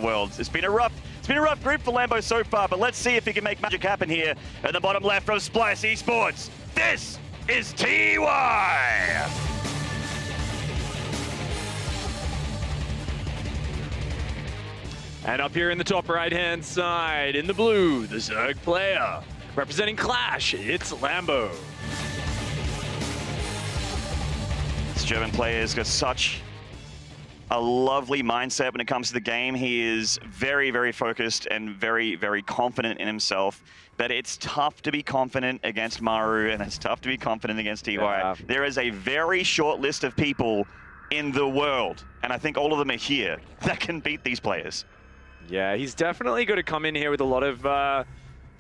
world. It's been a rough group for Lambo so far, but let's see if he can make magic happen here. At the bottom left from Splice Esports, this is TY! And up here in the top right-hand side, in the blue, the Zerg player. Representing Clash, it's Lambo. This German player's got such a lovely mindset when it comes to the game. He is very, very focused and very, very confident in himself. But it's tough to be confident against Maru, and it's tough to be confident against TY. Yeah. There is a very short list of people in the world, and I think all of them are here, that can beat these players. Yeah, he's definitely going to come in here with a lot of,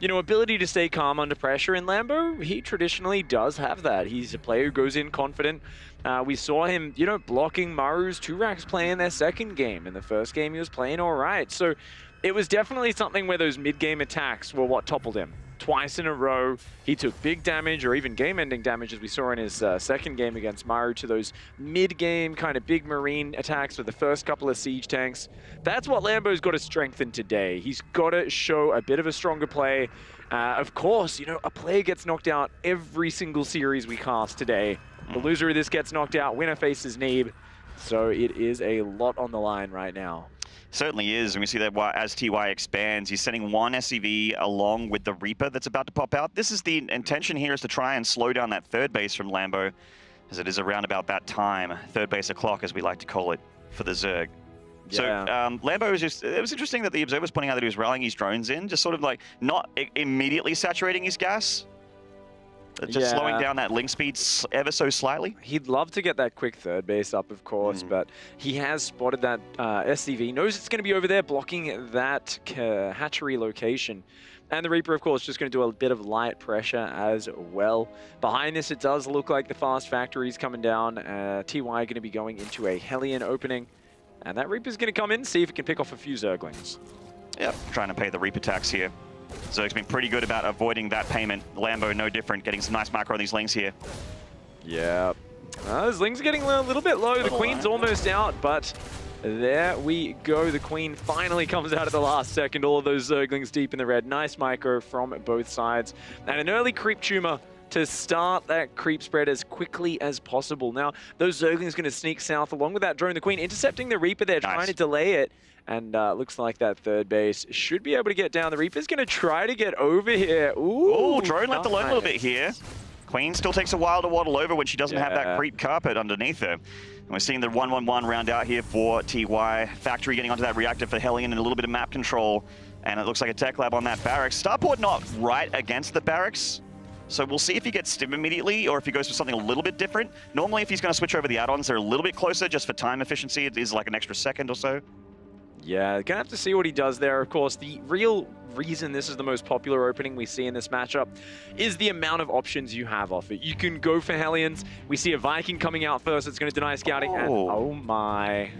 ability to stay calm under pressure. And Lambo, he traditionally does have that. He's a player who goes in confident. We saw him, blocking Maru's 2-racks play in their second game. In the first game, he was playing all right. So it was definitely something where those mid-game attacks were what toppled him. Twice in a row, he took big damage or even game-ending damage, as we saw in his second game against Maru, to those mid-game kind of big marine attacks with the first couple of siege tanks. That's what Lambo's got to strengthen today. He's got to show a bit of a stronger play. Of course, a player gets knocked out every single series we cast today. The loser of this gets knocked out, winner faces Neeb. So it is a lot on the line right now. Certainly is, and we see that as TY expands, he's sending one SCV along with the Reaper that's about to pop out. This is the intention here, is to try and slow down that third base from Lambo, as it is around about that time, third base o'clock, as we like to call it, for the Zerg. Yeah. So Lambo was it was interesting that the Observer was pointing out that he was rallying his drones in, just sort of like not immediately saturating his gas, just slowing down that link speed ever so slightly. He'd love to get that quick third base up, of course, but he has spotted that SCV, knows it's going to be over there blocking that hatchery location. And the Reaper, of course, just going to do a bit of light pressure as well. Behind this, it does look like the fast factory's coming down. TY going to be going into a Hellion opening. And that Reaper's going to come in, see if it can pick off a few Zerglings. Yep, trying to pay the Reaper tax here. Zerg's been pretty good about avoiding that payment. Lambo, no different, getting some nice macro on these lings here. Yeah. Those lings are getting a little bit low. The Queen's almost out, but there we go. The Queen finally comes out at the last second. All of those Zerglings deep in the red. Nice micro from both sides. And an early creep tumor to start that creep spread as quickly as possible. Now, those Zerglings going to sneak south along with that drone. The Queen intercepting the Reaper there, trying to delay it. And looks like that third base should be able to get down. The Reaper's going to try to get over here. Ooh, drone left alone a little bit here. Queen still takes a while to waddle over when she doesn't have that creep carpet underneath her. And we're seeing the 1-1-1 round out here for TY. Factory getting onto that reactor for Hellion and a little bit of map control. And it looks like a tech lab on that barracks. Starport not right against the barracks. So we'll see if he gets stim immediately or if he goes for something a little bit different. Normally, if he's going to switch over the add-ons, they're a little bit closer just for time efficiency. It is like an extra second or so. Yeah, gonna have to see what he does there. Of course, the real reason this is the most popular opening we see in this matchup is the amount of options you have off it. You can go for Hellions. We see a Viking coming out first. It's going to deny scouting. And, oh my.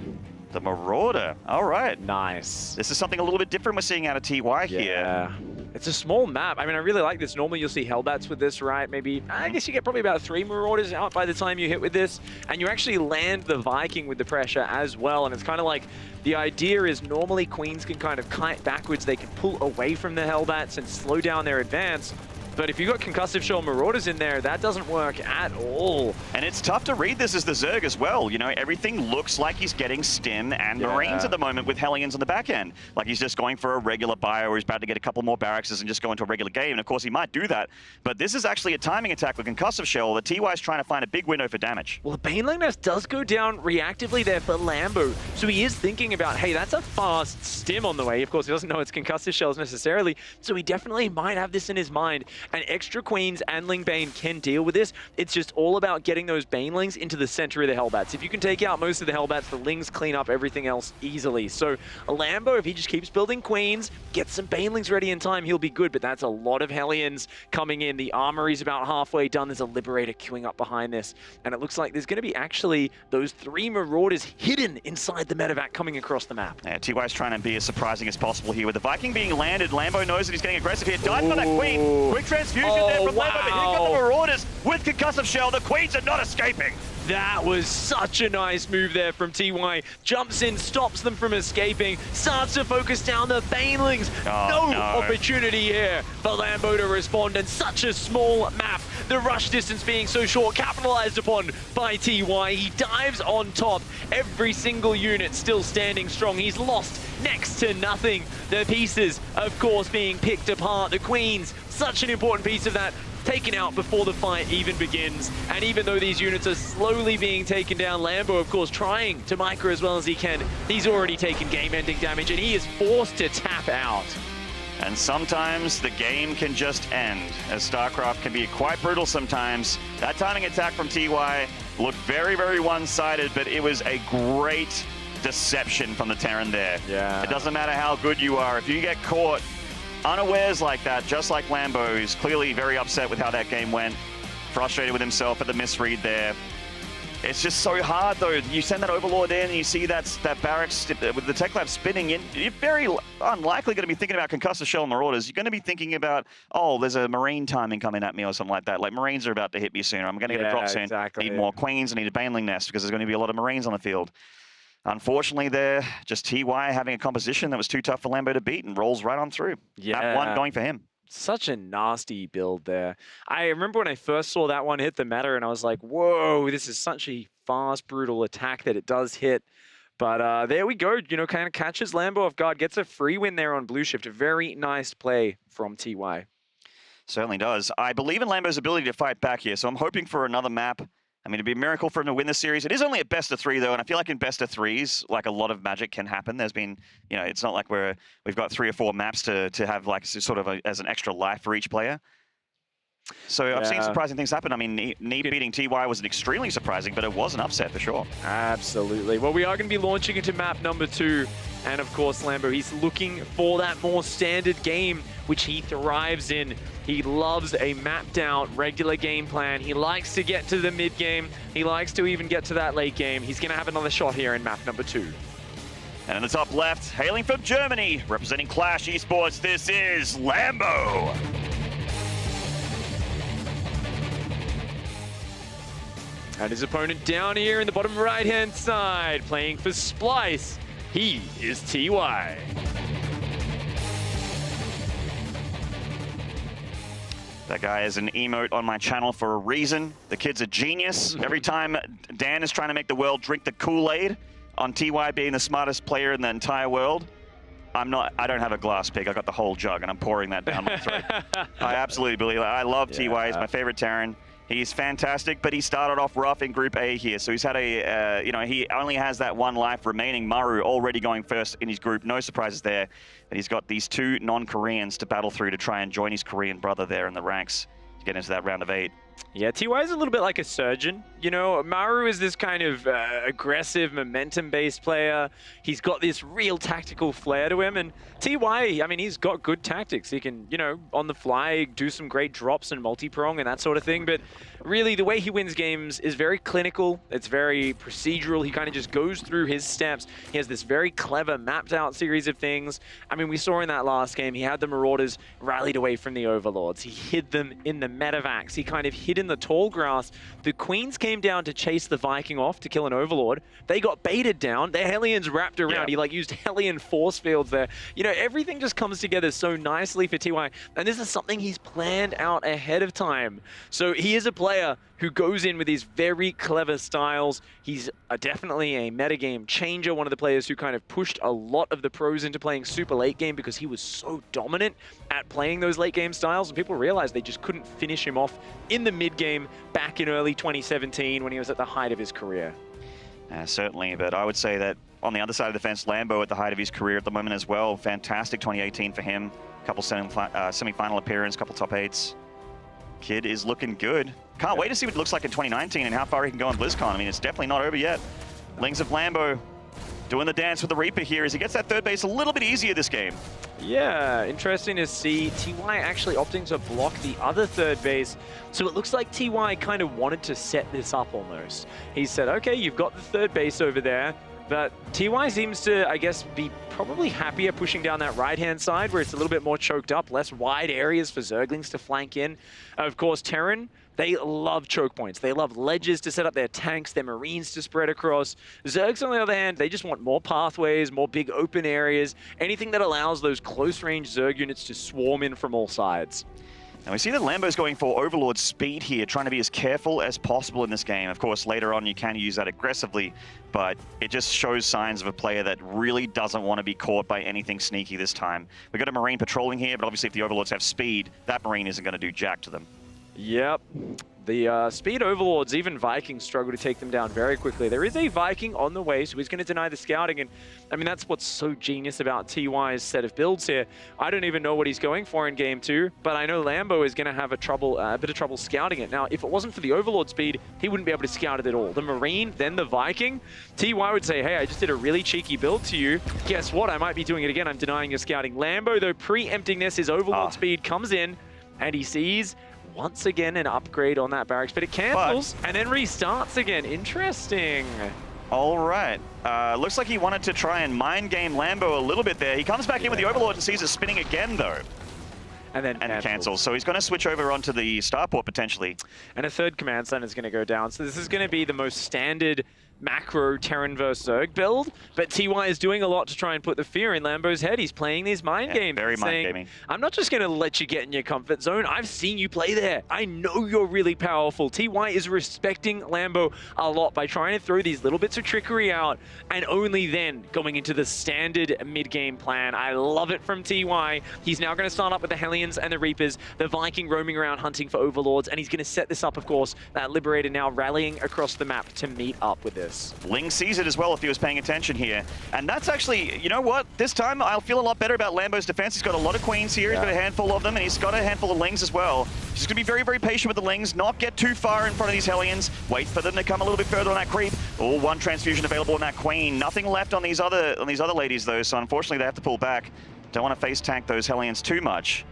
The Marauder. All right. Nice. This is something a little bit different we're seeing out of TY here. Yeah. It's a small map. I mean, I really like this. Normally, you'll see Hellbats with this, right? Maybe, I guess you get probably about 3 Marauders out by the time you hit with this. And you actually land the Viking with the pressure as well. And it's kind of like, the idea is normally Queens can kind of kite backwards. They can pull away from the Hellbats and slow down their advance. But if you've got Concussive Shell Marauders in there, that doesn't work at all. And it's tough to read this as the Zerg as well. Everything looks like he's getting Stim and Marines at the moment with Hellions on the back end. Like he's just going for a regular buy or he's about to get a couple more barracks and just go into a regular game. And of course, he might do that. But this is actually a timing attack with Concussive Shell. The TY is trying to find a big window for damage. Well, the Baneling Nest does go down reactively there for Lambo. So he is thinking about, hey, that's a fast Stim on the way. Of course, he doesn't know it's Concussive Shells necessarily. So he definitely might have this in his mind. And extra Queens and Ling Bane can deal with this. It's just all about getting those Banelings into the center of the Hellbats. If you can take out most of the Hellbats, the Lings clean up everything else easily. So a Lambo, if he just keeps building Queens, gets some Banelings ready in time, he'll be good. But that's a lot of Hellions coming in. The Armory's about halfway done. There's a Liberator queuing up behind this. And it looks like there's going to be actually those 3 Marauders hidden inside the medevac coming across the map. Yeah, TY's trying to be as surprising as possible here. With the Viking being landed, Lambo knows that he's getting aggressive here. Dive for that Queen. Quick transfusion there from Lambo, but here come the Marauders with Concussive Shell. The Queens are not escaping. That was such a nice move there from TY. Jumps in, stops them from escaping, starts to focus down the Banelings. No opportunity here for Lambo to respond, and such a small map. The rush distance being so short, capitalized upon by TY. He dives on top. Every single unit still standing strong. He's lost next to nothing. The pieces, of course, being picked apart. The Queens, such an important piece of that, taken out before the fight even begins. And even though these units are slowly being taken down, Lambo, of course, trying to micro as well as he can. He's already taken game-ending damage, and he is forced to tap out. And sometimes the game can just end, as StarCraft can be quite brutal sometimes. That timing attack from TY looked very, very one-sided, but it was a great deception from the Terran there. Yeah. It doesn't matter how good you are. If you get caught unawares like that, just like Lambo, who's clearly very upset with how that game went, frustrated with himself at the misread there. It's just so hard, though. You send that Overlord in and you see that barracks with the tech lab spinning in. You're very unlikely going to be thinking about concussive shell marauders. You're going to be thinking about, oh, there's a marine timing coming at me or something like that. Like, marines are about to hit me sooner. I'm going to get a drop soon. Exactly. Need more queens. I need a baneling nest because there's going to be a lot of marines on the field. Unfortunately, there, just TY having a composition that was too tough for Lambo to beat and rolls right on through. Yeah. That one going for him. Such a nasty build there. I remember when I first saw that one hit the meta, and I was like, whoa, this is such a fast, brutal attack that it does hit. But there we go, you know, kind of catches Lambo off guard, gets a free win there on Blue Shift. A very nice play from TY. Certainly does. I believe in Lambo's ability to fight back here, so I'm hoping for another map. I mean, it'd be a miracle for him to win the series. It is only a best of 3, though, and I feel like in best of 3s, like, a lot of magic can happen. There's been, you know, it's not like we've got 3 or 4 maps to have, like, sort of as an extra life for each player. So yeah. I've seen surprising things happen. I mean, Neeb beating TY wasn't extremely surprising, but it was an upset for sure. Absolutely. Well, we are going to be launching into map number 2. And of course, Lambo, he's looking for that more standard game, which he thrives in. He loves a mapped out regular game plan. He likes to get to the mid game. He likes to even get to that late game. He's going to have another shot here in map number 2. And in the top left, hailing from Germany, representing Clash Esports, this is Lambo. And his opponent down here in the bottom right-hand side, playing for Splice. He is TY. That guy is an emote on my channel for a reason. The kid's a genius. Every time Dan is trying to make the world drink the Kool-Aid on TY being the smartest player in the entire world, I don't have a glass pig. I got the whole jug and I'm pouring that down my throat. I absolutely believe it. I love TY. He's my favorite Terran. He's fantastic, but he started off rough in Group A here. So he's had a, you know, he only has that 1 life remaining. Maru already going first in his group. No surprises there. But he's got these 2 non-Koreans to battle through to try and join his Korean brother there in the ranks to get into that round of 8. Yeah, TY is a little bit like a surgeon. You know, Maru is this kind of aggressive, momentum-based player. He's got this real tactical flair to him. And TY, I mean, he's got good tactics. He can, you know, on the fly, do some great drops and multi-prong and that sort of thing. But really, the way he wins games is very clinical. It's very procedural. He kind of just goes through his steps. He has this very clever, mapped-out series of things. I mean, we saw in that last game, he had the Marauders rallied away from the Overlords. He hid them in the medevacs. He kind of hid in the tall grass. The Queens came down to chase the Viking off to kill an Overlord. They got baited down. Their Hellions wrapped around. Yeah. He like used Hellion force fields there. You know, everything just comes together so nicely for TY. And this is something he's planned out ahead of time. So he is a player who goes in with these very clever styles. He's definitely a metagame changer, one of the players who kind of pushed a lot of the pros into playing super late game because he was so dominant at playing those late game styles, and people realized they just couldn't finish him off in the mid game back in early 2017 when he was at the height of his career. Certainly, but I would say that on the other side of the fence, Lambo at the height of his career at the moment as well. Fantastic 2018 for him. Couple semi-final appearance, couple top 8s. Kid is looking good. Can't wait to see what it looks like in 2019 and how far he can go in BlizzCon. I mean, it's definitely not over yet. Lings of Lambo doing the dance with the Reaper here as he gets that third base a little bit easier this game. Yeah, interesting to see TY actually opting to block the other third base. So it looks like TY kind of wanted to set this up almost. He said, okay, you've got the third base over there, but TY seems to, I guess, be probably happier pushing down that right-hand side where it's a little bit more choked up, less wide areas for Zerglings to flank in. Of course, Terran They love choke points. They love ledges to set up their tanks, their marines to spread across. Zergs, on the other hand, they just want more pathways, more big open areas, anything that allows those close-range Zerg units to swarm in from all sides. And we see that Lambo's going for Overlord speed here, trying to be as careful as possible in this game. Of course, later on you can use that aggressively, but it just shows signs of a player that really doesn't want to be caught by anything sneaky this time. We've got a Marine patrolling here, but obviously if the Overlords have speed, that Marine isn't going to do jack to them. Yep. The speed overlords, even Vikings, struggle to take them down very quickly. There is a Viking on the way, so he's going to deny the scouting. And I mean, that's what's so genius about TY's set of builds here. I don't even know what he's going for in game 2, but I know Lambo is going to have a bit of trouble scouting it. Now, if it wasn't for the overlord speed, he wouldn't be able to scout it at all. The Marine, then the Viking. TY would say, hey, I just did a really cheeky build to you. Guess what? I might be doing it again. I'm denying your scouting. Lambo, though, preempting this, his overlord speed comes in, and he sees once again an upgrade on that barracks, but it cancels and then restarts again. Interesting. All right. Looks like he wanted to try and mind game Lambo a little bit there. He comes back in with the Overlord and sees it spinning again, though. And then cancels. So he's going to switch over onto the starport potentially. And a third command center is going to go down. So this is going to be the most standard macro Terran vs Zerg build, but TY is doing a lot to try and put the fear in Lambo's head. He's playing these mind games. Very mind gaming. I'm not just going to let you get in your comfort zone. I've seen you play there. I know you're really powerful. TY is respecting Lambo a lot by trying to throw these little bits of trickery out and only then going into the standard mid-game plan. I love it from TY. He's now going to start up with the Hellions and the Reapers, the Viking roaming around hunting for Overlords, and he's going to set this up, of course, that Liberator now rallying across the map to meet up with this. Ling sees it as well if he was paying attention here. And that's actually, you know what? This time I'll feel a lot better about Lambo's defense. He's got a lot of Queens here. He's got a handful of them, and he's got a handful of Lings as well. He's just going to be very, very patient with the Lings, not get too far in front of these Hellions. Wait for them to come a little bit further on that creep. Oh, one transfusion available on that Queen. Nothing left on these other ladies, though, so unfortunately they have to pull back. Don't want to face tank those Hellions too much.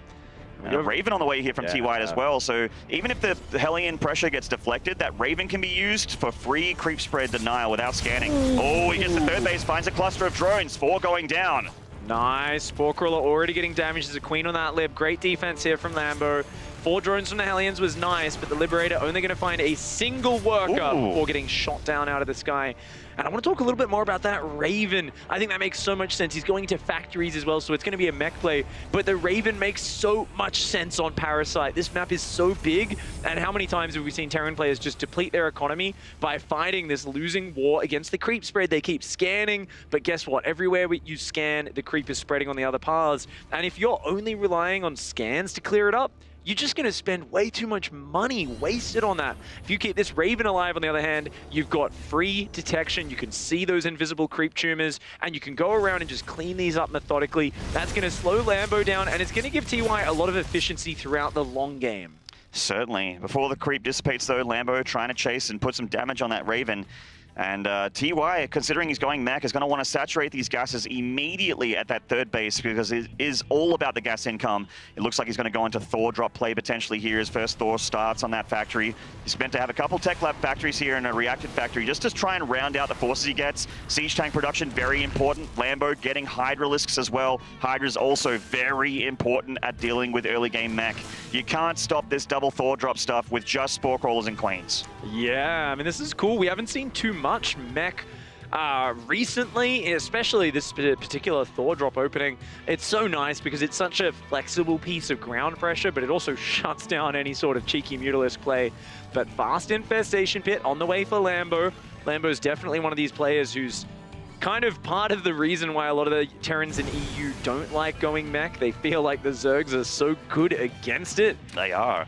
And a Raven on the way here from TY as well, so even if the Hellion pressure gets deflected, that Raven can be used for free creep spread denial without scanning. Oh, he gets the third base, finds a cluster of drones, 4 going down. Nice, Spore Crawler already getting damaged. There's a Queen on that lib. Great defense here from Lambo. 4 drones from the Hellions was nice, but the Liberator only going to find a single worker before getting shot down out of the sky. And I want to talk a little bit more about that Raven. I think that makes so much sense. He's going to factories as well, so it's going to be a mech play. But the Raven makes so much sense on Parasite. This map is so big, and how many times have we seen Terran players just deplete their economy by fighting this losing war against the creep spread? They keep scanning, but guess what? Everywhere you scan, the creep is spreading on the other paths. And if you're only relying on scans to clear it up, you're just going to spend way too much money wasted on that. If you keep this Raven alive, on the other hand, you've got free detection. You can see those invisible creep tumors, and you can go around and just clean these up methodically. That's going to slow Lambo down, and it's going to give TY a lot of efficiency throughout the long game. Certainly. Before the creep dissipates, though, Lambo trying to chase and put some damage on that Raven. And TY, considering he's going mech, is going to want to saturate these gases immediately at that third base because it is all about the gas income. It looks like he's going to go into Thor drop play potentially here. His first Thor starts on that factory. He's meant to have a couple Tech Lab factories here and a reacted factory just to try and round out the forces he gets. Siege tank production, very important. Lambo getting Hydralisks as well. Hydra's also very important at dealing with early game mech. You can't stop this double Thor drop stuff with just Spore Crawlers and Queens. Yeah, I mean, this is cool. We haven't seen too much mech recently, especially this particular Thor drop opening. It's so nice because it's such a flexible piece of ground pressure, but it also shuts down any sort of cheeky Mutalisk play. But fast infestation pit on the way for Lambo. Lambo's definitely one of these players who's kind of part of the reason why a lot of the Terrans in EU don't like going mech. They feel like the Zergs are so good against it. They are.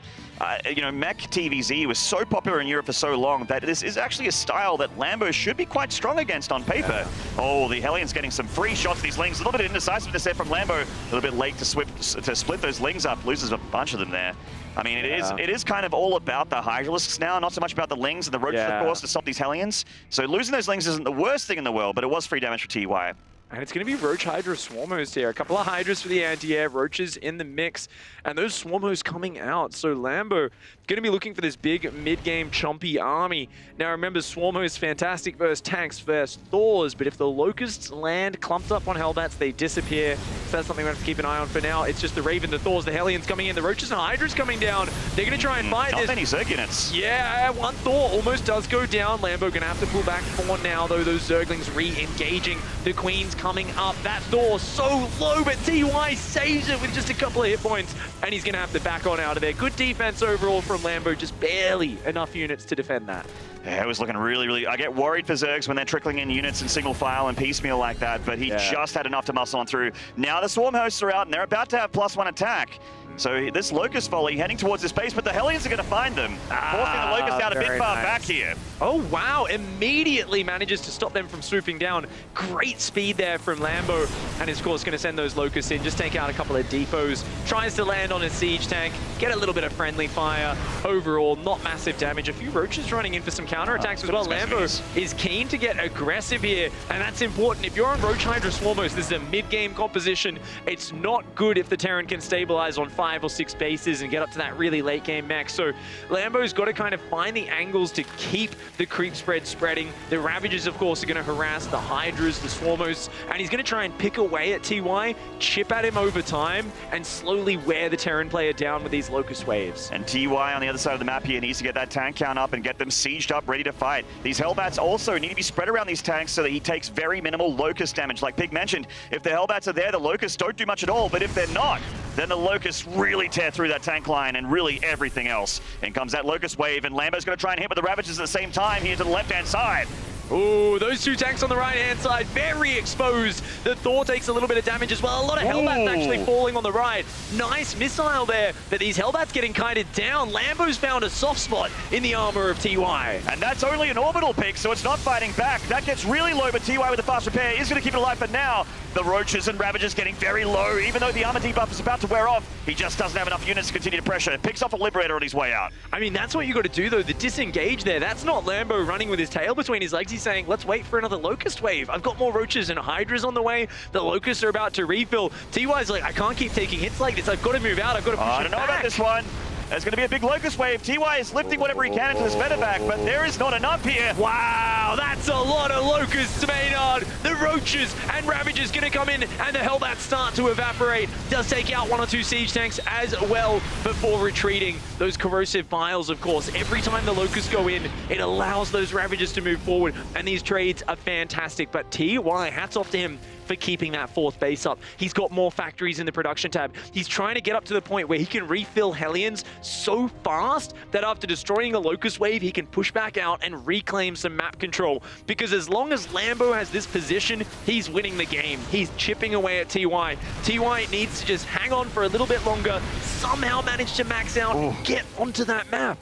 You know, mech TVZ was so popular in Europe for so long that this is actually a style that Lambo should be quite strong against on paper. Oh, the Hellions getting some free shots of these Lings. A little bit of indecisiveness there from Lambo. A little bit late to split those Lings up. Loses a bunch of them there. I mean, it is kind of all about the Hydralisks now, not so much about the Lings and the Roaches, of course, to stop these Hellions. So losing those Lings isn't the worst thing in the world, but it was free damage for TY. And it's going to be Roach Hydra Swarmos here. A couple of Hydras for the anti-air, Roaches in the mix, and those Swarmos coming out. So Lambo going to be looking for this big mid-game chompy army. Now remember, Swarmos fantastic versus tanks versus Thors, but if the Locusts land clumped up on Hellbats, they disappear. That's something we have to keep an eye on for now. It's just the Raven, the Thors, the Hellions coming in, the Roaches and Hydras coming down. They're going to try and fight this. Not many Zerg units. Yeah, one Thor almost does go down. Lambo going to have to pull back for now, though. Those Zerglings re-engaging. The Queen's coming up. That Thor so low, but TY saves it with just a couple of hit points, and he's going to have to back on out of there. Good defense overall from Lambo, just barely enough units to defend that. Yeah, it was looking really... I get worried for Zergs when they're trickling in units in single file and piecemeal like that, but he just had enough to muscle on through. Now the Swarm Hosts are out, and they're about to have +1 attack. So this Locust volley heading towards this base, but the Hellions are going to find them, forcing the Locust out a bit far back here. Oh, wow. Immediately manages to stop them from swooping down. Great speed there from Lambo. And is, of course, going to send those Locusts in, just take out a couple of depots. Tries to land on a siege tank, get a little bit of friendly fire. Overall, not massive damage. A few Roaches running in for some counterattacks as well. Lambo is keen to get aggressive here, and that's important. If you're on Roach Hydra Swarmos, this is a mid-game composition. It's not good if the Terran can stabilize on 5 or 6 bases and get up to that really late game max. So Lambo's got to kind of find the angles to keep the creep spread spreading. The Ravagers, of course, are going to harass the Hydras, the Swarmos, and he's going to try and pick away at TY, chip at him over time, and slowly wear the Terran player down with these Locust waves. And TY on the other side of the map here needs to get that tank count up and get them sieged up, ready to fight. These Hellbats also need to be spread around these tanks so that he takes very minimal Locust damage. Like Pig mentioned, if the Hellbats are there, the Locusts don't do much at all, but if they're not, then the Locusts really tear through that tank line and really everything else. In comes that Locust wave, and Lambo's going to try and hit with the Ravagers at the same time here to the left-hand side. Ooh, those two tanks on the right-hand side, very exposed. The Thor takes a little bit of damage as well. A lot of Hellbats actually falling on the right. Nice missile there, but these Hellbats getting kited down. Lambo's found a soft spot in the armor of TY. And that's only an orbital pick, so it's not fighting back. That gets really low, but TY with a fast repair is going to keep it alive for now. The Roaches and Ravagers getting very low. Even though the armor debuff is about to wear off, he just doesn't have enough units to continue to pressure. Picks off a Liberator on his way out. I mean, that's what you got to do, though. The disengage there, that's not Lambo running with his tail between his legs. He's saying, let's wait for another Locust wave. I've got more Roaches and Hydras on the way. The Locusts are about to refill. TY's like, I can't keep taking hits like this. I've got to move out. I've got to push I don't know about this one. There's going to be a big Locust wave. TY is lifting whatever he can into this medevac, but there is not enough here. Wow, that's a lot of Locusts, Maynard. The Roaches and Ravagers going to come in, and the Hellbats start to evaporate. Does take out 1 or 2 siege tanks as well before retreating. Those corrosive vials, of course. Every time the Locusts go in, it allows those Ravagers to move forward, and these trades are fantastic. But TY, hats off to him for keeping that 4th base up. He's got more factories in the production tab. He's trying to get up to the point where he can refill Hellions so fast that after destroying a Locust wave, he can push back out and reclaim some map control. Because as long as Lambo has this position, he's winning the game. He's chipping away at TY. TY needs to just hang on for a little bit longer, somehow manage to max out, get onto that map.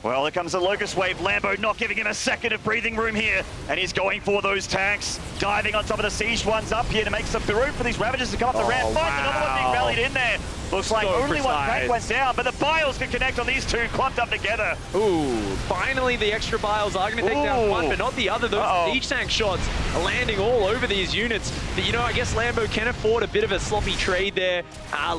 Well, here comes the Locust wave. Lambo not giving him a second of breathing room here. And he's going for those tanks. Diving on top of the sieged ones up here to make some room for these Ravagers to come up the ramp. Finds another one being rallied in there. Looks like only one tank went down, but the Biles can connect on these two clumped up together. Ooh, finally the extra Biles are going to take down one, but not the other. Those siege tank shots landing all over these units. But, you know, I guess Lambo can afford a bit of a sloppy trade there.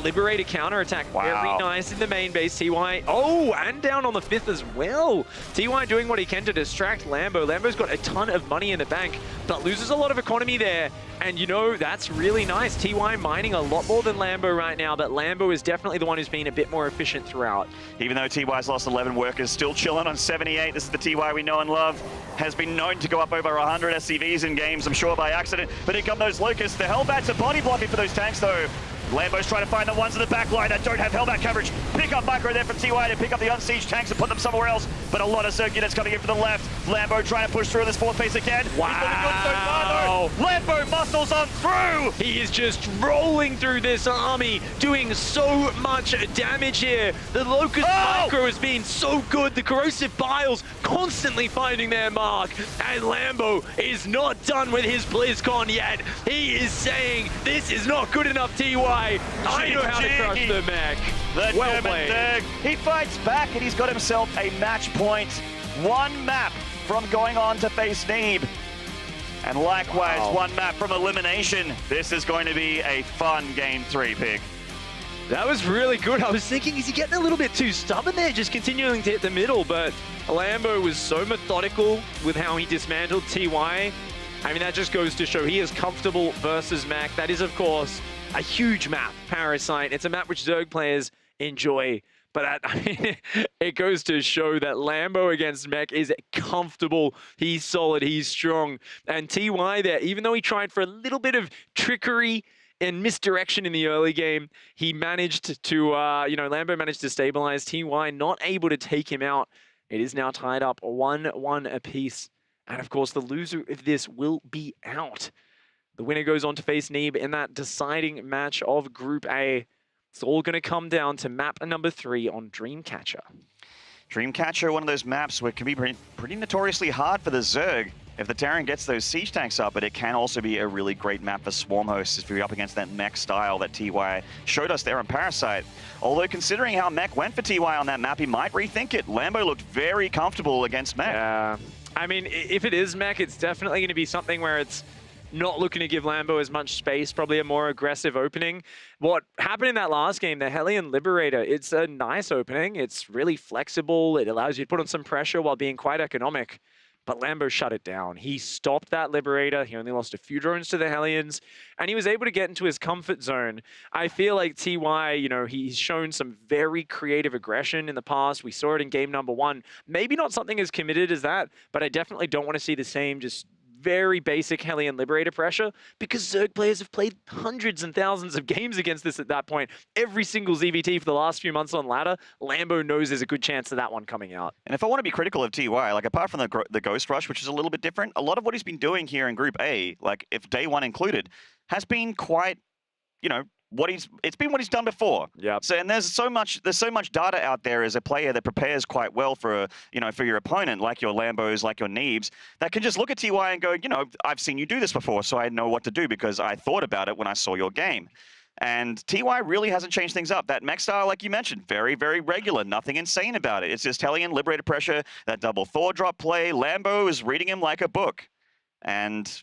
Liberator counterattack, very nice in the main base. TY, and down on the 5th as well. TY doing what he can to distract Lambo. Lambo's got a ton of money in the bank, but loses a lot of economy there. And, you know, that's really nice. TY mining a lot more than Lambo right now, but Lambo is definitely the one who's been a bit more efficient throughout. Even though TY's lost 11 workers, still chilling on 78. This is the TY we know and love. Has been known to go up over 100 SCVs in games, I'm sure by accident. But here come those Locusts. The Hellbats are body blocking for those tanks, though. Lambo's trying to find the ones in the back line that don't have Hellbat coverage. Pick up micro there from TY to pick up the unsieged tanks and put them somewhere else. But a lot of Zerg units coming in from the left. Lambo trying to push through this 4th base again. Wow. He's looking good so far, though. Lambo muscles on through. He is just rolling through this army, doing so much damage here. The Locust micro has been so good. The corrosive Biles constantly finding their mark. And Lambo is not done with his BlizzCon yet. He is saying, this is not good enough, TY. I know how to crush the mech. Well played. He fights back and he's got himself a match point. 1 map from going on to face Neeb. And likewise, 1 map from Elimination. This is going to be a fun Game 3, Pig. That was really good. I was thinking, is he getting a little bit too stubborn there, just continuing to hit the middle? But Lambo was so methodical with how he dismantled TY. I mean, that just goes to show he is comfortable versus Mac. That is, of course, a huge map, Parasite. It's a map which Zerg players enjoy. But I mean, it goes to show that Lambo against Mech is comfortable. He's solid. He's strong. And TY there, even though he tried for a little bit of trickery and misdirection in the early game, he managed to, Lambo managed to stabilize TY, not able to take him out. It is now tied up 1-1 apiece. And of course, the loser of this will be out. The winner goes on to face Neeb in that deciding match of Group A. It's all going to come down to map number 3 on Dreamcatcher. Dreamcatcher, one of those maps where it can be pretty notoriously hard for the Zerg if the Terran gets those siege tanks up, but it can also be a really great map for Swarm hosts if you're up against that mech style that TY showed us there on Parasite. Although considering how mech went for TY on that map, he might rethink it. Lambo looked very comfortable against mech. Yeah, I mean, if it is mech, it's definitely going to be something where it's not looking to give Lambo as much space, probably a more aggressive opening. What happened in that last game, the Hellion Liberator, it's a nice opening. It's really flexible. It allows you to put on some pressure while being quite economic. But Lambo shut it down. He stopped that Liberator. He only lost a few drones to the Hellions, and he was able to get into his comfort zone. I feel like TY, he's shown some very creative aggression in the past. We saw it in game number 1. Maybe not something as committed as that, but I definitely don't want to see the same just very basic Hellion Liberator pressure, because Zerg players have played hundreds and thousands of games against this at that point. Every single ZvT for the last few months on ladder, Lambo knows there's a good chance of that one coming out. And if I want to be critical of TY, like apart from the Ghost Rush, which is a little bit different, a lot of what he's been doing here in Group A, like if day 1 included, has been quite, it's been what he's done before. Yeah. So and there's so much data out there as a player that prepares quite well for for your opponent, like your Lambos, like your Neebs, that can just look at TY and go, I've seen you do this before, so I know what to do because I thought about it when I saw your game. And TY really hasn't changed things up. That mech style, like you mentioned, very, very regular. Nothing insane about it. It's just Hellion Liberator pressure, that double Thor drop play. Lambo is reading him like a book. And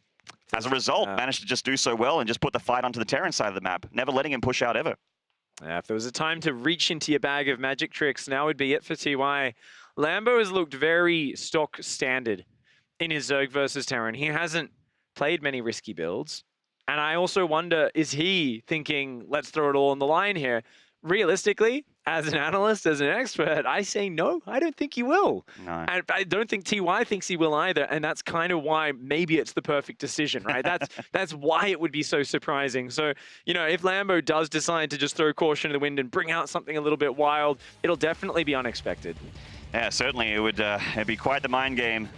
as a result, managed to just do so well and just put the fight onto the Terran side of the map, never letting him push out ever. Yeah, if there was a time to reach into your bag of magic tricks, now would be it for TY. Lambo has looked very stock standard in his Zerg versus Terran. He hasn't played many risky builds. And I also wonder, is he thinking, let's throw it all on the line here? Realistically, as an analyst, as an expert, I say no, I don't think he will. No. And I don't think TY thinks he will either, and that's kind of why maybe it's the perfect decision, right? That's why it would be so surprising. So, if Lambo does decide to just throw caution to the wind and bring out something a little bit wild, it'll definitely be unexpected. Yeah, certainly it would it'd be quite the mind game.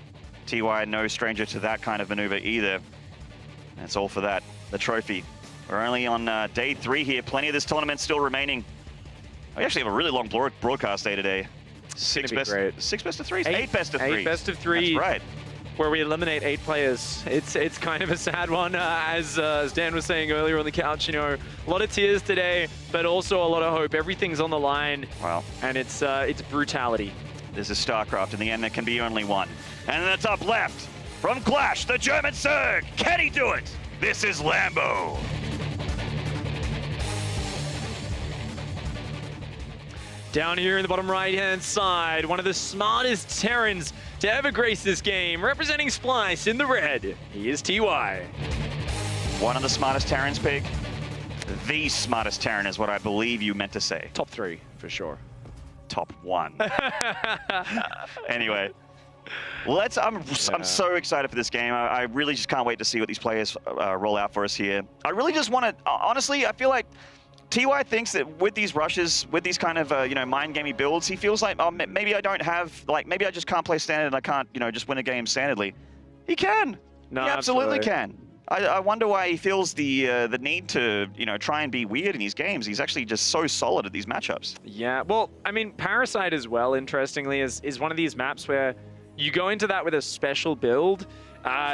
TY, no stranger to that kind of maneuver either. That's all for that. The trophy. We're only on day 3 here. Plenty of this tournament still remaining. We actually have a really long broadcast day today. 6 best of 3s? 8 best of 3s. 8 best of 3. That's right. Where we eliminate 8 players. It's kind of a sad one, as Dan was saying earlier on the couch. A lot of tears today, but also a lot of hope. Everything's on the line. Wow. And it's brutality. This is StarCraft. In the end, there can be only one. And in the top left, from Clash, the German Zerg. Can he do it? This is Lambo. Down here in the bottom right-hand side, one of the smartest Terrans to ever grace this game, representing Splice in the red, he is TY. One of the smartest Terrans, Pig? The smartest Terran is what I believe you meant to say. Top 3, for sure. Top 1. Anyway, I'm so excited for this game. I really just can't wait to see what these players roll out for us here. I really just want to, honestly, I feel like TY thinks that with these rushes, with these kind of, mind gamey builds, he feels like, oh, maybe I don't have, maybe I just can't play standard and I can't, just win a game standardly. He can. No, he absolutely can. I wonder why he feels the need to, try and be weird in these games. He's actually just so solid at these matchups. Yeah, well, I mean, Parasite as well, interestingly, is one of these maps where you go into that with a special build.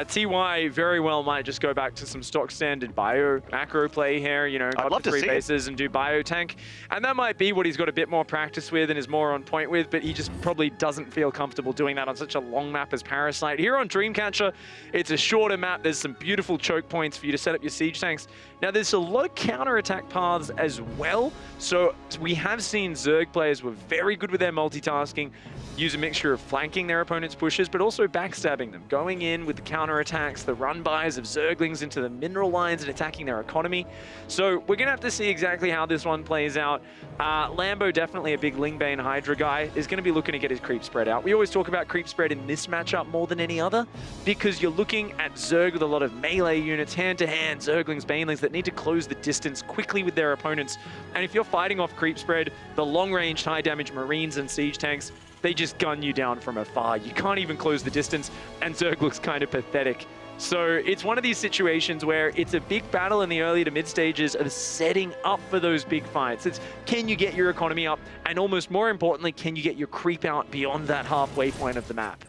TY very well might just go back to some stock standard bio macro play here, I'd love to 3 see bases and do bio tank. And that might be what he's got a bit more practice with and is more on point with, but he just probably doesn't feel comfortable doing that on such a long map as Parasite. Here on Dreamcatcher, it's a shorter map. There's some beautiful choke points for you to set up your siege tanks. Now, there's a lot of counter-attack paths as well. So we have seen Zerg players were very good with their multitasking, use a mixture of flanking their opponent's pushes, but also backstabbing them, going in with the counterattacks, the run-bys of Zerglings into the mineral lines and attacking their economy. So we're going to have to see exactly how this one plays out. Lambo, definitely a big Lingbane Hydra guy, is going to be looking to get his creep spread out. We always talk about creep spread in this matchup more than any other, because you're looking at Zerg with a lot of melee units, hand-to-hand, Zerglings, Banelings that need to close the distance quickly with their opponents. And if you're fighting off creep spread, the long-range, high-damage Marines and Siege tanks, they just gun you down from afar. You can't even close the distance, and Zerg looks kind of pathetic. So it's one of these situations where it's a big battle in the early to mid stages of setting up for those big fights. It's can you get your economy up, and almost more importantly, can you get your creep out beyond that halfway point of the map?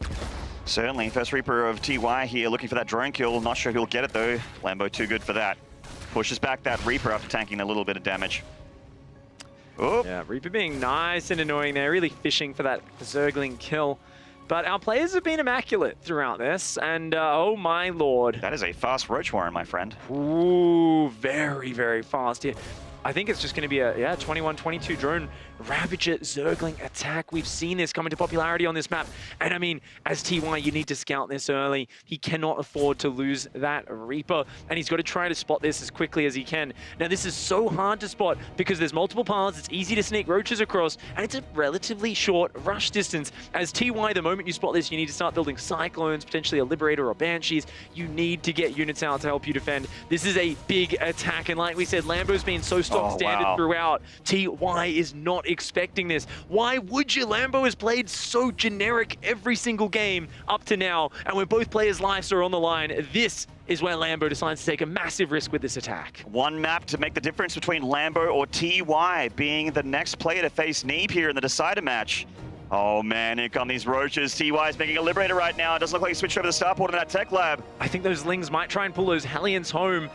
Certainly, first Reaper of TY here looking for that drone kill. Not sure who'll get it though. Lambo too good for that. Pushes back that Reaper after tanking a little bit of damage. Oop. Yeah, Reaper being nice and annoying there, really fishing for that Zergling kill. But our players have been immaculate throughout this, and oh my lord. That is a fast Roach Warren, my friend. Ooh, very, very fast here. I think it's just going to be a 21-22 drone Ravager Zergling attack. We've seen this come into popularity on this map. And I mean, as TY, you need to scout this early. He cannot afford to lose that Reaper. And he's got to try to spot this as quickly as he can. Now, this is so hard to spot because there's multiple paths. It's easy to sneak roaches across. And it's a relatively short rush distance. As TY, the moment you spot this, you need to start building Cyclones, potentially a Liberator or Banshees. You need to get units out to help you defend. This is a big attack. And like we said, Lambo's been so stock standard throughout. TY is not expecting this. Why would you? Lambo has played so generic every single game up to now, and when both players' lives are on the line, this is where Lambo decides to take a massive risk with this attack. One map to make the difference between Lambo or TY being the next player to face Neeb here in the decider match. Oh man, here come these roaches. TY is making a Liberator right now. It doesn't look like he switched over the starport in that tech lab. I think those Lings might try and pull those Hellions home.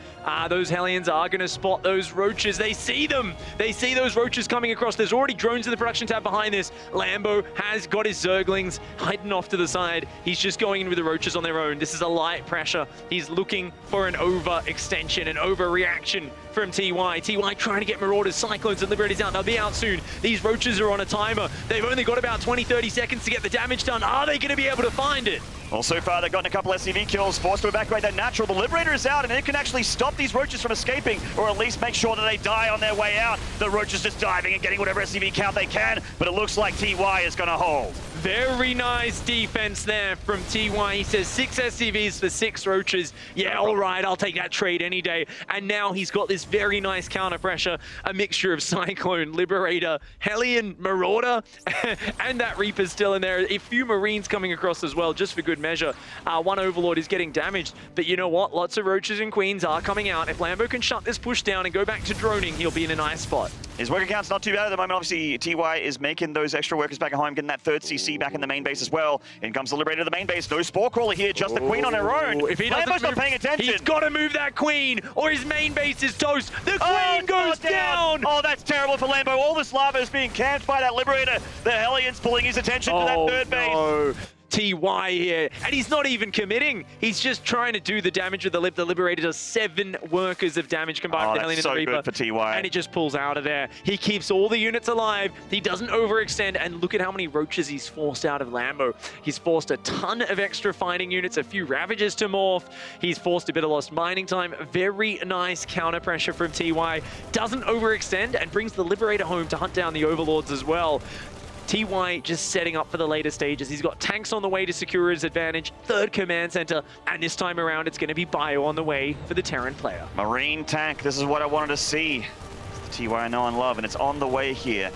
Those Hellions are going to spot those roaches. They see them. They see those roaches coming across. There's already drones in the production tab behind this. Lambo has got his Zerglings hiding off to the side. He's just going in with the roaches on their own. This is a light pressure. He's looking for an overextension, an overreaction from TY. TY trying to get Marauders, Cyclones, and Liberators out. They'll be out soon. These roaches are on a timer. They've only got about 20-30 seconds to get the damage done. Are they going to be able to find it? Well, so far they've gotten a couple SCV kills, forced to evacuate that natural. The Liberator is out, and it can actually stop these roaches from escaping, or at least make sure that they die on their way out. The roaches just diving and getting whatever SCV count they can, but it looks like TY is going to hold. Very nice defense there from TY. He says 6 SCVs for 6 roaches. Yeah, all right, I'll take that trade any day. And now he's got this very nice counter pressure, a mixture of Cyclone, Liberator, Hellion, Marauder, and that Reaper's still in there. A few Marines coming across as well, just for good measure. One Overlord is getting damaged, but you know what? Lots of Roaches and Queens are coming out. If Lambo can shut this push down and go back to droning, he'll be in a nice spot. His worker count's not too bad at the moment. Obviously, TY is making those extra workers back at home, getting that 3rd CC back in the main base as well. In comes the Liberator to the main base. No Spore Crawler here, just the Queen on her own. If he Lambo's not paying attention. He's got to move that Queen, or his main base is toast. The Queen goes down. Oh, that's terrible for Lambo. All this lava is being camped by that Liberator. The Hellion's pulling his attention to that 3rd base. TY here, and he's not even committing. He's just trying to do the damage with the Lip. The Liberator does 7 workers of damage combined with the Hellion and the Reaper. Good for TY. And it just pulls out of there. He keeps all the units alive. He doesn't overextend, and look at how many roaches he's forced out of Lambo. He's forced a ton of extra fighting units, a few Ravagers to morph. He's forced a bit of lost mining time. Very nice counter pressure from TY. Doesn't overextend and brings the Liberator home to hunt down the Overlords as well. TY just setting up for the later stages. He's got tanks on the way to secure his advantage, 3rd command center, and this time around it's going to be Bio on the way for the Terran player. Marine tank, this is what I wanted to see. It's the TY I know and love, and it's on the way here.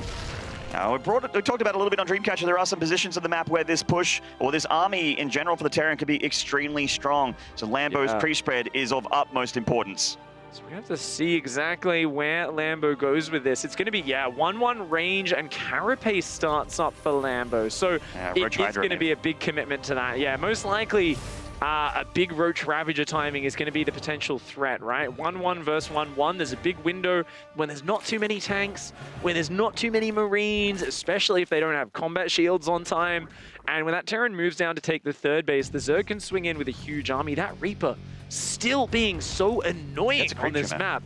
Now, we talked about a little bit on Dreamcatcher. There are some positions of the map where this push, or this army in general for the Terran, can be extremely strong. So Lambo's pre-spread is of utmost importance. So we have to see exactly where Lambo goes with this. It's going to be, 1-1 range, and Carapace starts up for Lambo. So it's going to be a big commitment to that. Yeah, most likely a big Roach Ravager timing is going to be the potential threat, right? 1-1 versus 1-1. There's a big window when there's not too many tanks, when there's not too many Marines, especially if they don't have combat shields on time. And when that Terran moves down to take the 3rd base, the Zerg can swing in with a huge army. That Reaper still being so annoying on this map.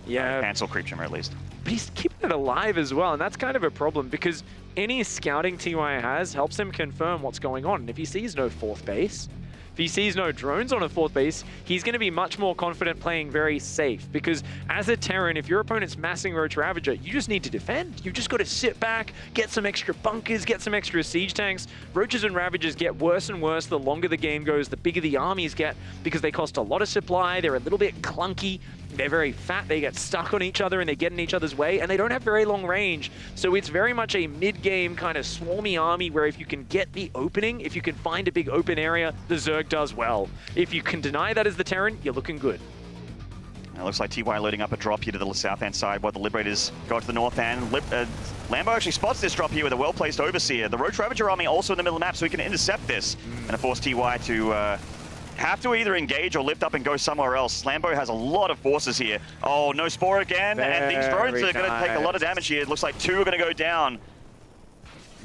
Yeah. Cancel Creep Trimmer at least. But he's keeping it alive as well, and that's kind of a problem because any scouting TY has helps him confirm what's going on. And if he sees no 4th base, if he sees no drones on a 4th base, he's going to be much more confident playing very safe. Because as a Terran, if your opponent's massing Roach Ravager, you just need to defend. You just got to sit back, get some extra bunkers, get some extra siege tanks. Roaches and Ravagers get worse and worse the longer the game goes, the bigger the armies get, because they cost a lot of supply, they're a little bit clunky, they're very fat, they get stuck on each other and they get in each other's way, and they don't have very long range. So it's very much a mid-game kind of swarmy army where if you can get the opening, if you can find a big open area, the Zerg does well. If you can deny that as the Terran, you're looking good. It looks like TY loading up a drop here to the south-hand side while the Liberators go to the north end. Lambo actually spots this drop here with a well-placed Overseer. The Roach Ravager army also in the middle of the map, so he can intercept this and force TY to have to either engage or lift up and go somewhere else. Lambo has a lot of forces here. Oh, no Spore again, and these drones are going to take a lot of damage here. It looks like 2 are going to go down.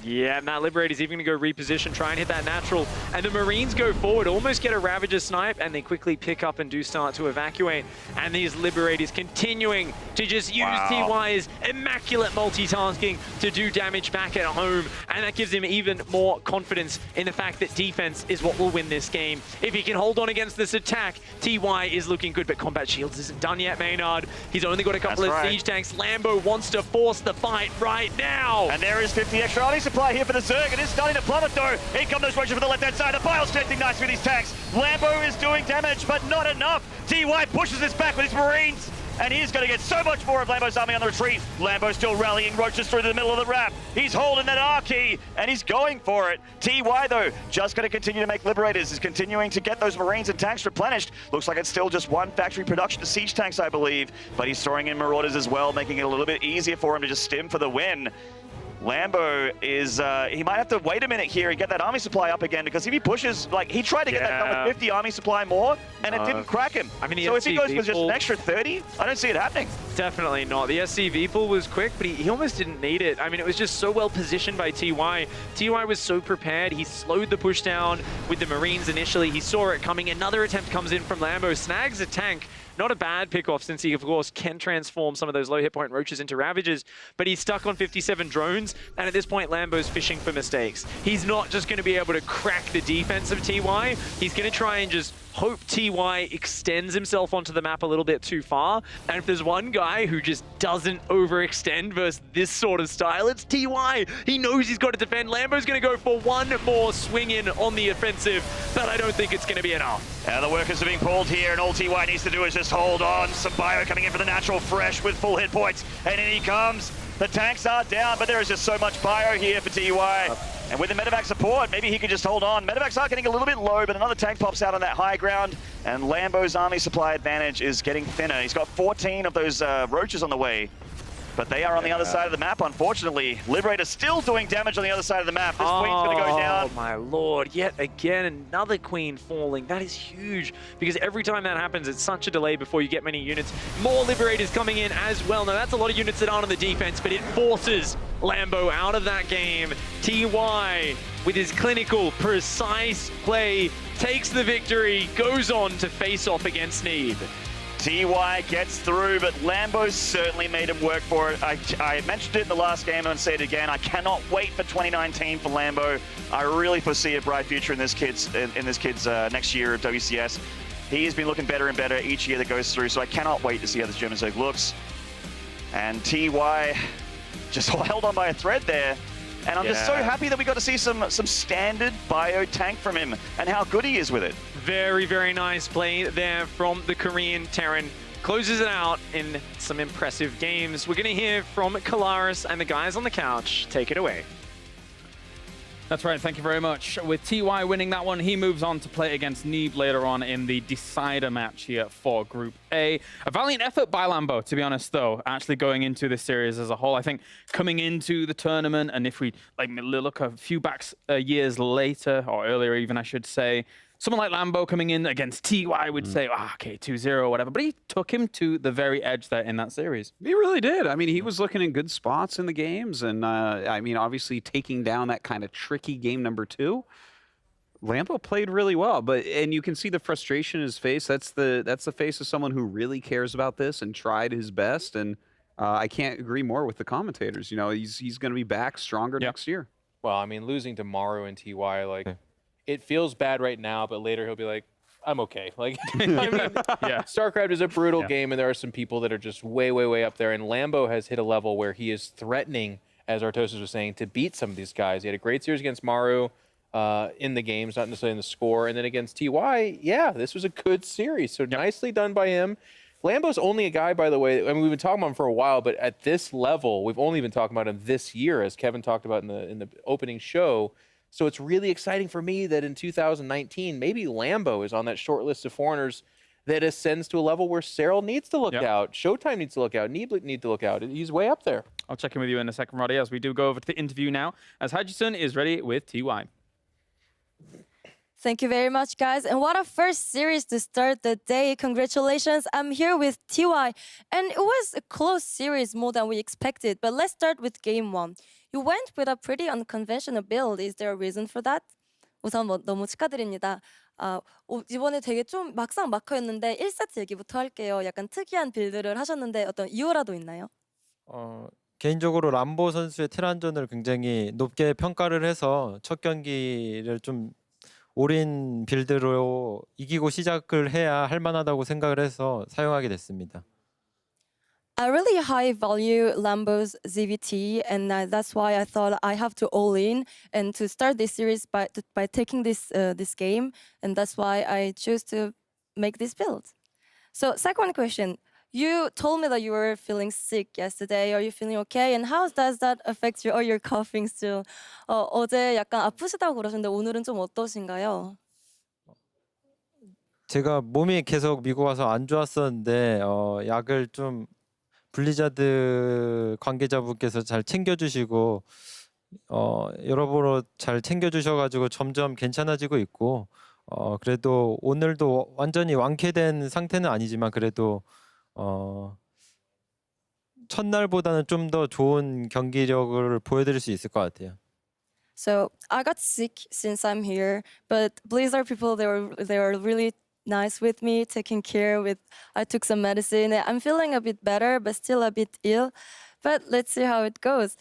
Yeah, Matt Liberator's even going to go reposition, try and hit that natural. And the Marines go forward, almost get a Ravager snipe, and they quickly pick up and do start to evacuate. And these Liberators continuing to just use TY's immaculate multitasking to do damage back at home. And that gives him even more confidence in the fact that defense is what will win this game. If he can hold on against this attack, TY is looking good, but Combat Shields isn't done yet, Maynard. He's only got a couple of siege tanks. Lambo wants to force the fight right now. And there is 50 extra army supply here for the Zerg. It is starting to plummet though. Here come those Roaches for the left-hand side. The pile's connecting nicely with these tanks. Lambo is doing damage, but not enough. TY pushes this back with his Marines, and he's going to get so much more of Lambo's army on the retreat. Lambo still rallying Roaches through the middle of the wrap. He's holding that R key, and he's going for it. TY, though, just going to continue to make Liberators. Is continuing to get those Marines and tanks replenished. Looks like it's still just one factory production of siege tanks, I believe. But he's throwing in Marauders as well, making it a little bit easier for him to just stim for the win. Lambo is, he might have to wait a minute here and get that army supply up again, because if he pushes, like, he tried to get that number 50 army supply more, and it didn't crack him. I mean, so if he goes for just an extra 30, I don't see it happening. Definitely not. The SCV pull was quick, but he almost didn't need it. I mean, it was just so well positioned by TY. TY was so prepared. He slowed the push down with the Marines initially. He saw it coming. Another attempt comes in from Lambo, snags a tank. Not a bad pick-off, since he, of course, can transform some of those low hit point Roaches into Ravagers, but he's stuck on 57 drones, and at this point, Lambo's fishing for mistakes. He's not just going to be able to crack the defense of TY. He's going to try and just hope TY extends himself onto the map a little bit too far. And if there's one guy who just doesn't overextend versus this sort of style, it's TY. He knows he's got to defend. Lambo's going to go for one more swing in on the offensive, but I don't think it's going to be enough. The workers are being pulled here, and all TY needs to do is just hold on. Some bio coming in for the natural fresh with full hit points, and in he comes. The tanks are down, but there is just so much bio here for TY. And with the medevac support, maybe he could just hold on. Medevacs are getting a little bit low, but another tank pops out on that high ground, and Lambo's army supply advantage is getting thinner. He's got 14 of those Roaches on the way, but they are on the other side of the map, unfortunately. Liberator still doing damage on the other side of the map. This queen's going to go down. Oh my lord, yet again, another queen falling. That is huge, because every time that happens, it's such a delay before you get many units. More Liberators coming in as well. Now, that's a lot of units that aren't on the defense, but it forces Lambo out of that game. TY, with his clinical, precise play, takes the victory, goes on to face off against Sneed. TY gets through, but Lambo certainly made him work for it. I mentioned it in the last game and say it again. I cannot wait for 2019 for Lambo. I really foresee a bright future in this kid's next year of WCS. He has been looking better and better each year that goes through, so I cannot wait to see how this German Zerg looks. And TY just held on by a thread there. And I'm just so happy that we got to see some standard bio tank from him and how good he is with it. Very, very nice play there from the Korean Terran. Closes it out in some impressive games. We're going to hear from Kalaris and the guys on the couch. Take it away. That's right, thank you very much. With TY winning that one, he moves on to play against Neeb later on in the decider match here for Group A. A valiant effort by Lambo, to be honest, though, actually going into this series as a whole. I think coming into the tournament, and if we look a few years later, or earlier even, I should say, someone like Lambo coming in against TY would say, okay, 2-0 or whatever. But he took him to the very edge there in that series. He really did. I mean, he was looking in good spots in the games. And, I mean, obviously taking down that kind of tricky game number 2. Lambo played really well. And you can see the frustration in his face. That's the face of someone who really cares about this and tried his best. And I can't agree more with the commentators. You know, he's going to be back stronger next year. Well, I mean, losing to Maru and TY, like... it feels bad right now, but later he'll be like, I'm okay. Like, I mean, Yeah. StarCraft is a brutal Yeah. game, and there are some people that are just way, way, way up there. And Lambo has hit a level where he is threatening, as Artosis was saying, to beat some of these guys. He had a great series against Maru in the games, not necessarily in the score. And then against TY, yeah, this was a good series. So nicely done by him. Lambo's only a guy, by the way, I mean, we've been talking about him for a while, but at this level, we've only been talking about him this year, as Kevin talked about in the opening show. So it's really exciting for me that in 2019, maybe Lambo is on that short list of foreigners that ascends to a level where Cyril needs to look out, Showtime needs to look out, Neeb need to look out. He's way up there. I'll check in with you in a second, Roddy, as we do go over to the interview now, as Hajison is ready with TY. Thank you very much, guys. And what a first series to start the day. Congratulations. I'm here with TY. And it was a close series, more than we expected. But let's start with game one. You went with a pretty unconventional build. Is there a reason for that? 우선 너무 축하드립니다. 이번에 되게 좀 막상 막혀였는데 1세트 얘기부터 할게요. 약간 특이한 빌드를 하셨는데 어떤 이유라도 있나요? 개인적으로 람보 선수의 테란전을 굉장히 높게 평가를 해서 첫 경기를 좀 올인 빌드로 이기고 시작을 해야 할 만하다고 생각을 해서 사용하게 됐습니다. I really high value Lambo's ZvT, and that's why I thought I have to all in and to start this series by taking this game, and that's why I choose to make this build. So second question, you told me that you were feeling sick yesterday. Are you feeling okay? And how does that affect you? Or you're coughing still? 어제 약간 아프시다고 그러셨는데 오늘은 좀 어떠신가요? 제가 몸이 계속 미국 와서 안 좋았었는데 약을 좀 블리자드 관계자분께서 잘 챙겨주시고 여러모로 잘 챙겨주셔가지고 점점 괜찮아지고 있고 그래도 오늘도 완전히 완쾌된 상태는 아니지만 그래도 첫날보다는 좀 더 좋은 경기력을 보여드릴 수 있을 것 같아요. So I got sick since I'm here, but Blizzard people they were really nice with me, taking care with. I took some medicine. I'm feeling a bit better, but still a bit ill. But let's see how it goes.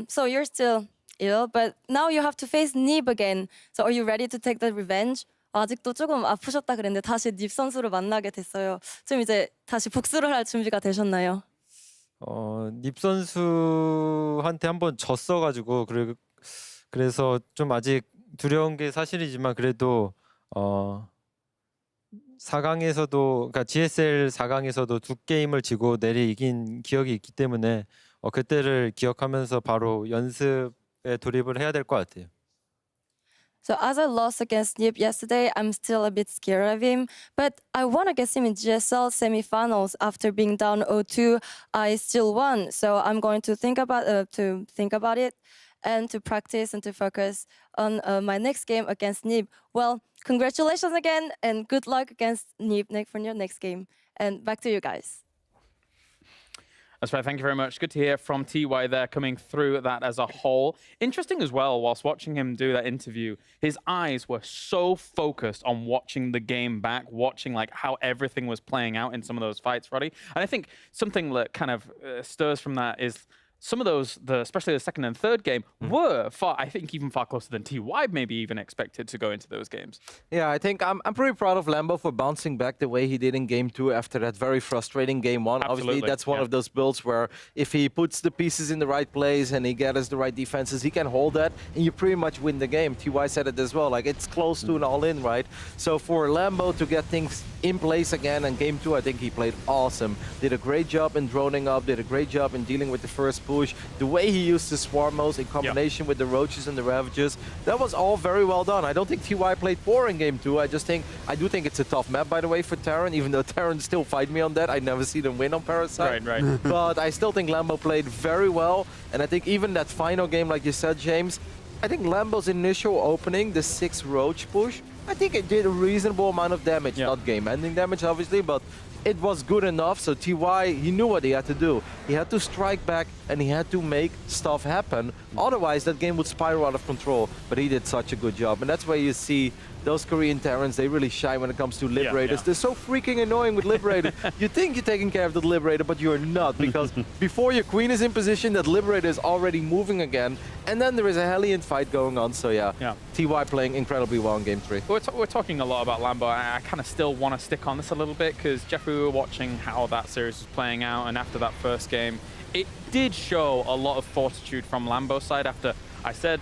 So you're still ill, but now you have to face Neeb again. So are you ready to take the revenge? 아직도 조금 아프셨다 그랬는데 다시 닙 선수를 만나게 됐어요. 좀 이제 다시 복수를 할 준비가 되셨나요? 닙 선수한테 한번 졌어가지고 그래서 좀 아직 두려운 게 사실이지만 그래도 4강에서도 그러니까 GSL 4강에서도 2게임을 지고 내리 이긴 기억이 있기 때문에 그때를 기억하면서 바로 연습에 돌입을 해야 될 것 같아요. So as I lost against Nip yesterday, I'm still a bit scared of him. But I won against him in GSL semifinals. After being down 0-2, I still won. So I'm going to think about it and to practice and to focus on my next game against Nip. Well, congratulations again and good luck against Nip for your next game. And back to you guys. That's right. Thank you very much. Good to hear from TY there, coming through that as a whole. Interesting as well, whilst watching him do that interview, his eyes were so focused on watching the game back, watching like how everything was playing out in some of those fights, Roddy. And I think something that kind of stirs from that is some of those, especially the second and third game, were far, I think, even far closer than TY maybe even expected to go into those games. Yeah, I think I'm pretty proud of Lambo for bouncing back the way he did in game 2 after that very frustrating game 1. Absolutely. Obviously, that's one of those builds where if he puts the pieces in the right place and he gathers the right defenses, he can hold that and you pretty much win the game. TY said it as well, like it's close to an all-in, right? So for Lambo to get things in place again in game 2, I think he played awesome. Did a great job in droning up, did a great job in dealing with the first push. The way he used the Swarmos in combination with the Roaches and the Ravages, that was all very well done. I don't think TY played poor in game 2. I do think it's a tough map, by the way, for Terran, even though Terran still fight me on that. I never see them win on Parasite. Right. But I still think Lambo played very well. And I think even that final game, like you said, James, I think Lambo's initial opening, the 6 Roach push, I think it did a reasonable amount of damage. Not game-ending damage, obviously, but it was good enough. So TY, he knew what he had to do. He had to strike back and he had to make stuff happen. Otherwise, that game would spiral out of control. But he did such a good job. And that's why you see those Korean Terrans, they really shine when it comes to Liberators. yeah. They're so freaking annoying with Liberator. You think you're taking care of the Liberator, but you're not, because before your Queen is in position, that Liberator is already moving again, and then there is a Hellion fight going on. So yeah, TY playing incredibly well in Game 3. We're talking a lot about Lambo. I kind of still want to stick on this a little bit because, Jeffrey, we were watching how that series was playing out, and after that first game, it did show a lot of fortitude from Lambo's side. After I said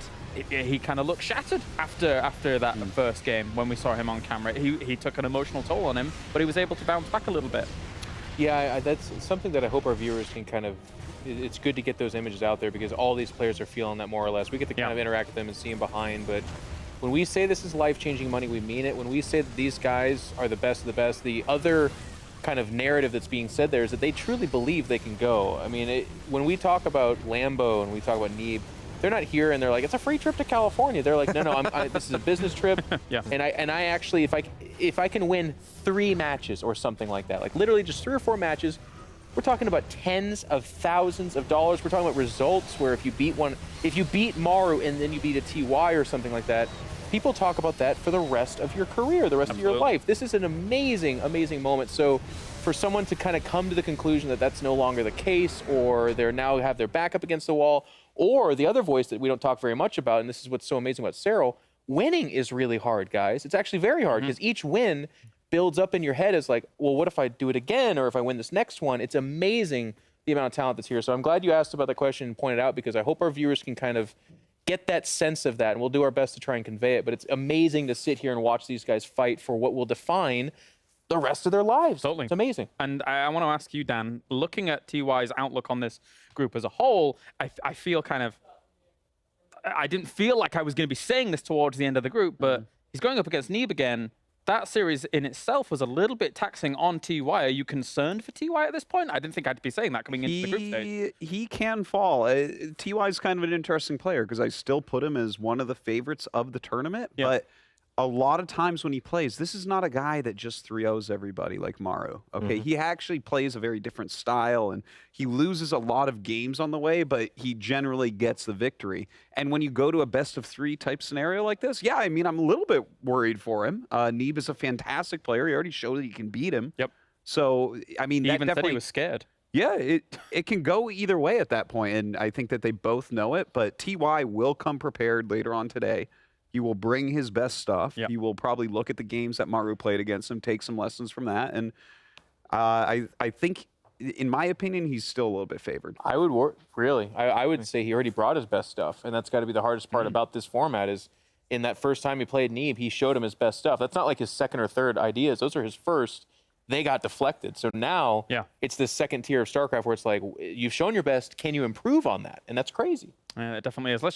he kind of looked shattered after that first game when we saw him on camera. He took an emotional toll on him, but he was able to bounce back a little bit. Yeah, that's something that I hope our viewers can kind of, it's good to get those images out there because all these players are feeling that more or less. We get to kind of interact with them and see them behind, but when we say this is life-changing money, we mean it. When we say that these guys are the best of the best, the other kind of narrative that's being said there is that they truly believe they can go. I mean, when we talk about Lambo and we talk about Neeb, they're not here and they're like, it's a free trip to California. They're like, no, this is a business trip. And I actually, if I can win 3 matches or something like that, like literally just 3 or 4 matches, we're talking about tens of thousands of dollars. We're talking about results where if you beat Maru and then you beat a TY or something like that, people talk about that for the rest of your career, the rest of your life. This is an amazing, amazing moment. So for someone to kind of come to the conclusion that that's no longer the case, or they're now have their back up against the wall, or the other voice that we don't talk very much about, and this is what's so amazing about Cyril, winning is really hard, guys. It's actually very hard because each win builds up in your head as like, well, what if I do it again, or if I win this next one? It's amazing the amount of talent that's here. So I'm glad you asked about that question and pointed out, because I hope our viewers can kind of get that sense of that, and we'll do our best to try and convey it. But it's amazing to sit here and watch these guys fight for what will define the rest of their lives. Totally. It's amazing. And I want to ask you, Dan, looking at TY's outlook on this group as a whole, I feel kind of, I didn't feel like I was going to be saying this towards the end of the group, but he's going up against Neeb again. That series in itself was a little bit taxing on TY. Are you concerned for TY at this point? I didn't think I'd be saying that coming into the group stage. He can fall. TY is kind of an interesting player because I still put him as one of the favorites of the tournament, but a lot of times when he plays, this is not a guy that just 3-0s everybody like Maru. Okay, he actually plays a very different style, and he loses a lot of games on the way, but he generally gets the victory. And when you go to a best-of-3 type scenario like this, yeah, I mean, I'm a little bit worried for him. Neeb is a fantastic player. He already showed that he can beat him. So, I mean, he that even definitely said he was scared. Yeah, it can go either way at that point, and I think that they both know it. But TY will come prepared later on today. He will bring his best stuff. He will probably look at the games that Maru played against him, take some lessons from that. And I think, in my opinion, he's still a little bit favored. I would really. I would say he already brought his best stuff, and that's got to be the hardest part about this format is in that first time he played Neeb, he showed him his best stuff. That's not like his second or third ideas. Those are his first. They got deflected. So now it's this second tier of StarCraft where it's like, you've shown your best. Can you improve on that? And that's crazy. It definitely is. Let's